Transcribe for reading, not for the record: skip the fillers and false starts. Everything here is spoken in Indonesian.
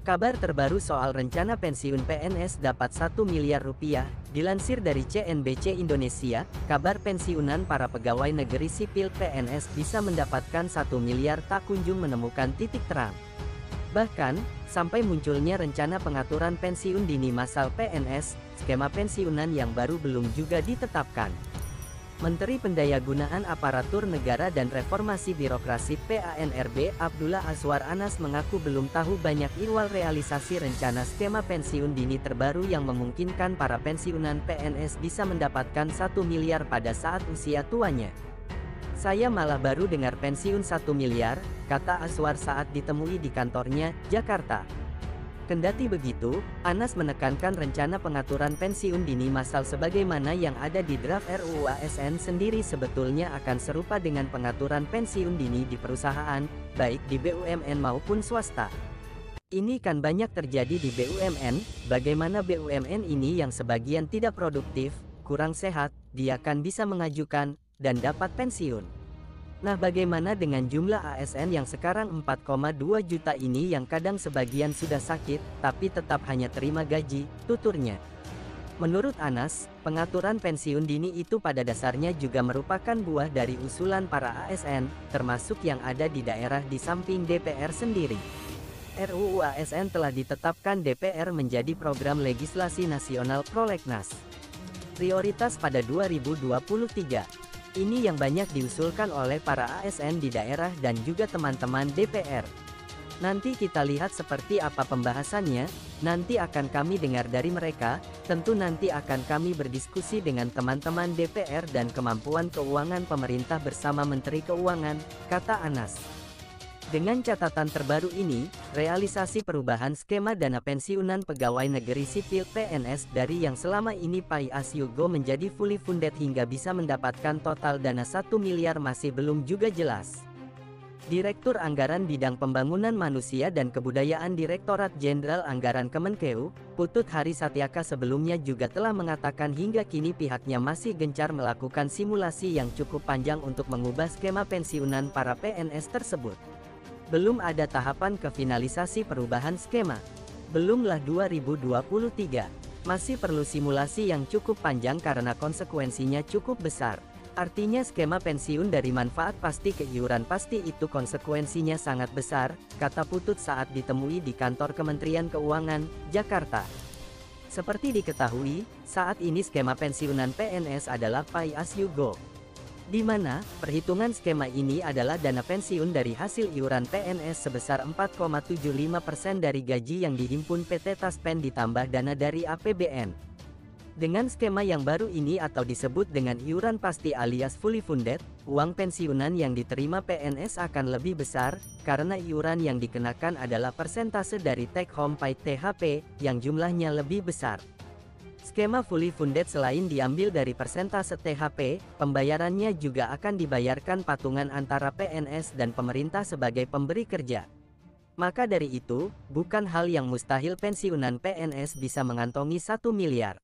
Kabar terbaru soal rencana pensiun PNS dapat 1 miliar rupiah, dilansir dari CNBC Indonesia, kabar pensiunan para pegawai negeri sipil PNS bisa mendapatkan 1 miliar tak kunjung menemukan titik terang. Bahkan, sampai munculnya rencana pengaturan pensiun dini massal PNS, skema pensiunan yang baru belum juga ditetapkan. Menteri Pendayagunaan Aparatur Negara dan Reformasi Birokrasi PANRB Abdullah Azwar Anas mengaku belum tahu banyak ihwal realisasi rencana skema pensiun dini terbaru yang memungkinkan para pensiunan PNS bisa mendapatkan 1 miliar pada saat usia tuanya. "Saya malah baru dengar pensiun 1 miliar," kata Azwar saat ditemui di kantornya, Jakarta. Kendati begitu, Anas menekankan rencana pengaturan pensiun dini massal sebagaimana yang ada di draft RUU ASN sendiri sebetulnya akan serupa dengan pengaturan pensiun dini di perusahaan, baik di BUMN maupun swasta. Ini kan banyak terjadi di BUMN, bagaimana BUMN ini yang sebagian tidak produktif, kurang sehat, dia kan bisa mengajukan, dan dapat pensiun. Nah, bagaimana dengan jumlah ASN yang sekarang 4,2 juta ini yang kadang sebagian sudah sakit, tapi tetap hanya terima gaji, tuturnya. Menurut Anas, pengaturan pensiun dini itu pada dasarnya juga merupakan buah dari usulan para ASN, termasuk yang ada di daerah di samping DPR sendiri. RUU ASN telah ditetapkan DPR menjadi program legislasi nasional prolegnas prioritas pada 2023. Ini yang banyak diusulkan oleh para ASN di daerah dan juga teman-teman DPR. Nanti kita lihat seperti apa pembahasannya, nanti akan kami dengar dari mereka, tentu nanti akan kami berdiskusi dengan teman-teman DPR dan kemampuan keuangan pemerintah bersama Menteri Keuangan, kata Anas. Dengan catatan terbaru ini, realisasi perubahan skema dana pensiunan pegawai negeri sipil PNS dari yang selama ini pay as you go menjadi fully funded hingga bisa mendapatkan total dana 1 miliar masih belum juga jelas. Direktur Anggaran Bidang Pembangunan Manusia dan Kebudayaan Direktorat Jenderal Anggaran Kemenkeu, Putut Hari Satyaka sebelumnya juga telah mengatakan hingga kini pihaknya masih gencar melakukan simulasi yang cukup panjang untuk mengubah skema pensiunan para PNS tersebut. Belum ada tahapan ke finalisasi perubahan skema. Belumlah 2023. Masih perlu simulasi yang cukup panjang karena konsekuensinya cukup besar. Artinya skema pensiun dari manfaat pasti ke iuran pasti itu konsekuensinya sangat besar, kata Putut saat ditemui di kantor Kementerian Keuangan, Jakarta. Seperti diketahui, saat ini skema pensiunan PNS adalah pay as you go, di mana perhitungan skema ini adalah dana pensiun dari hasil iuran PNS sebesar 4,75% dari gaji yang dihimpun PT Taspen ditambah dana dari APBN. Dengan skema yang baru ini atau disebut dengan iuran pasti alias fully funded, uang pensiunan yang diterima PNS akan lebih besar, karena iuran yang dikenakan adalah persentase dari take home pay THP, yang jumlahnya lebih besar. Skema fully funded selain diambil dari persentase THP, pembayarannya juga akan dibayarkan patungan antara PNS dan pemerintah sebagai pemberi kerja. Maka dari itu, bukan hal yang mustahil pensiunan PNS bisa mengantongi 1 miliar.